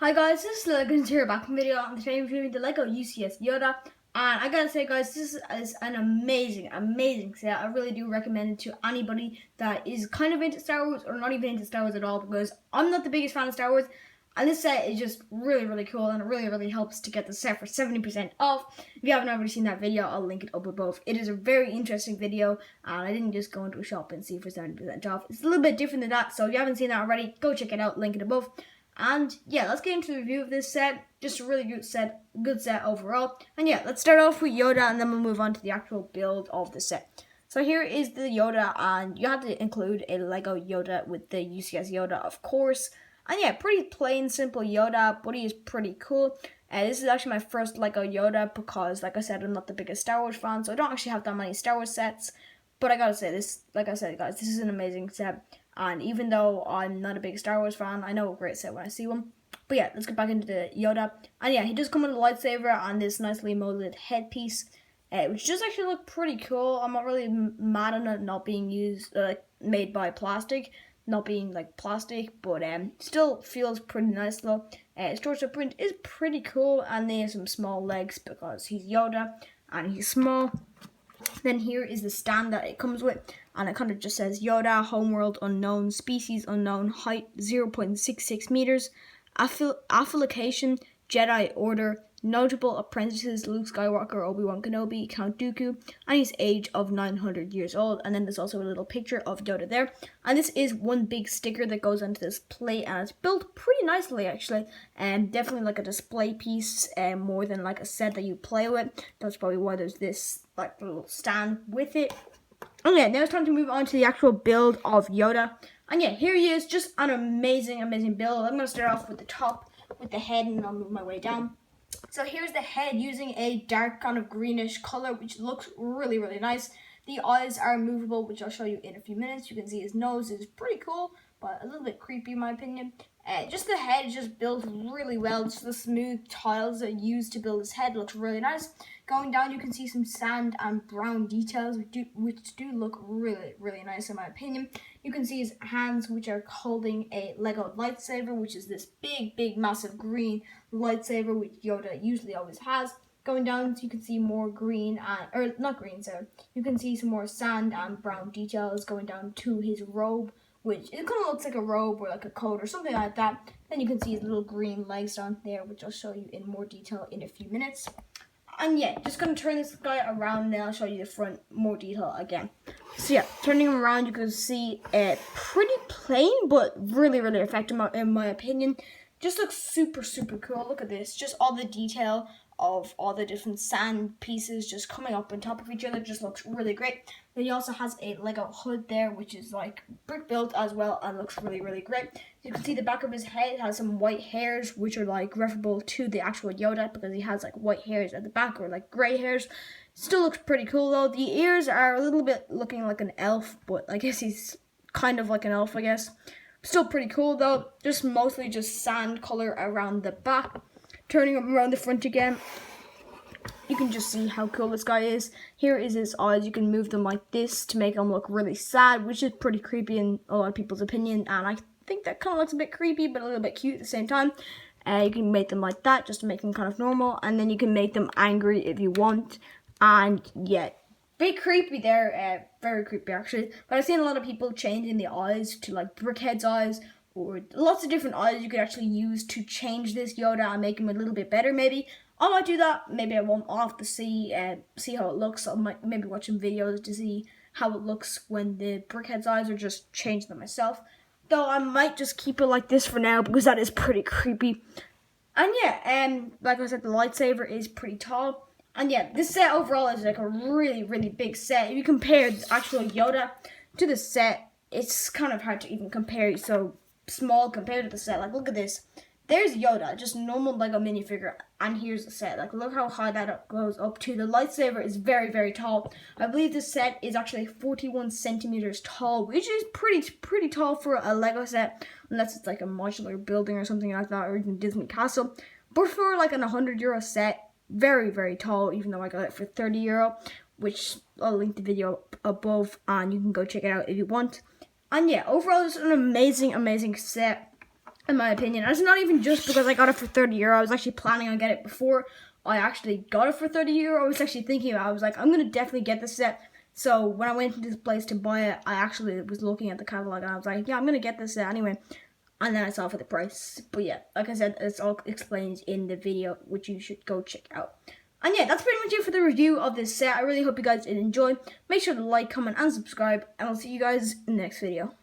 Hi guys, this is Lego here back from video, and today we're doing the Lego UCS Yoda. And I gotta say guys, this is an amazing set. I really do recommend it to anybody that is kind of into Star Wars or not even into Star Wars at all, because I'm not the biggest fan of Star Wars. And this set is just really cool, and it really helps to get the set for 70% off. If you haven't already seen that video, I'll link it up above. It is a very interesting video, and I didn't just go into a shop and see for 70% off. It's a little bit different than that, so if you haven't seen that already, go check it out, link it above. And yeah, let's get into the review of this set. Just a really good set overall. And yeah, let's start off with Yoda, and then we'll move on to the actual build of the set. So here is the Yoda, and you have to include a Lego Yoda with the UCS Yoda, of course. And yeah, pretty plain, simple Yoda, but he is pretty cool. This is actually my first Lego Yoda because, like I said, I'm not the biggest Star Wars fan, so I don't actually have that many Star Wars sets. But I gotta say, this, like I said, guys, this is an amazing set. And even though I'm not a big Star Wars fan, I know a great set when I see one. But yeah, let's get back into the Yoda. And yeah, he does come with a lightsaber and this nicely molded headpiece, which does actually look pretty cool. I'm not really mad on it not being made by plastic, not being like plastic, but still feels pretty nice though. His torso print is pretty cool, and they have some small legs because he's Yoda and he's small. Then here is the stand that it comes with, and it kind of just says Yoda, homeworld unknown, species unknown, height 0.66 meters, affiliation, Jedi Order, notable apprentices Luke Skywalker, Obi-Wan Kenobi, Count Dooku, and his age of 900 years old. And then there's also a little picture of Yoda there. And this is one big sticker that goes onto this plate, and it's built pretty nicely actually, and definitely like a display piece, more than like a set that you play with. That's probably why there's this like little stand with it. And yeah, now it's time to move on to the actual build of Yoda. And yeah, here he is, just an amazing build. I'm going to start off with the top, with the head, and I'll move my way down. So here's the head using a dark kind of greenish color, which looks really nice. The eyes are movable, which I'll show you in a few minutes. You can see his nose is pretty cool, but a little bit creepy in my opinion. Just the head is just built really well. Just the smooth tiles that used to build his head looks really nice. Going down, you can see some sand and brown details, which do look really nice in my opinion. You can see his hands, which are holding a Lego lightsaber, which is this big massive green lightsaber, which Yoda usually always has. Going down, so you can see more green, or not green, sorry. You can see some more sand and brown details going down to his robe, which it kind of looks like a robe or like a coat or something like that. Then you can see his little green legs down there, which I'll show you in more detail in a few minutes. And yeah, just going to turn this guy around, and then I'll show you the front more detail again. So yeah, turning him around, you can see pretty plain, but really effective in my opinion. Just looks super cool. Look at this, just all the detail of all the different sand pieces just coming up on top of each other just looks really great. Then he also has a Lego hood there, which is like brick built as well, and looks really great. You can see the back of his head has some white hairs, which are like referable to the actual Yoda, because he has like white hairs at the back, or like gray hairs. Still looks pretty cool though. The ears are a little bit looking like an elf, but I guess he's kind of like an elf, I guess. Still pretty cool though. Just mostly just sand color around the back. Turning him around the front again, you can just see how cool this guy is. Here is his eyes. You can move them like this to make him look really sad, which is pretty creepy in a lot of people's opinion, and I think that kind of looks a bit creepy but a little bit cute at the same time. You can make them like that just to make them kind of normal, and then you can make them angry if you want. And yeah, bit creepy there, very creepy actually. But I've seen a lot of people changing the eyes to like Brickhead's eyes, or lots of different eyes you could actually use to change this Yoda and make him a little bit better maybe. I might do that, maybe I won't. I'll have to see how it looks. I might maybe watch some videos to see how it looks when the Brickhead's eyes, or just change them myself. Though I might just keep it like this for now, because that is pretty creepy. And yeah, like I said, the lightsaber is pretty tall. And yeah, this set overall is like a really big set. If you compare the actual Yoda to the set, it's kind of hard to even compare. It's so small compared to the set. Like, look at this. There's Yoda, just normal Lego minifigure, and here's the set. Like, look how high that goes up to. The lightsaber is very tall. I believe this set is actually 41 centimeters tall, which is pretty tall for a Lego set, unless it's like a modular building or something like that, or even Disney Castle. But for like an €100 set, very tall, even though I got it for €30, which I'll link the video above, and you can go check it out if you want. And yeah, overall it's an amazing set. in my opinion. And it's not even just because I got it for €30. I was actually planning on getting it before I actually got it for €30. I was actually thinking about it. I was like, I'm going to definitely get this set. So when I went to this place to buy it, I actually was looking at the catalog and I was like, yeah, I'm going to get this set anyway. And then I saw for the price. But yeah, like I said, it's all explained in the video, which you should go check out. And yeah, that's pretty much it for the review of this set. I really hope you guys did enjoy. Make sure to like, comment, and subscribe. And I'll see you guys in the next video.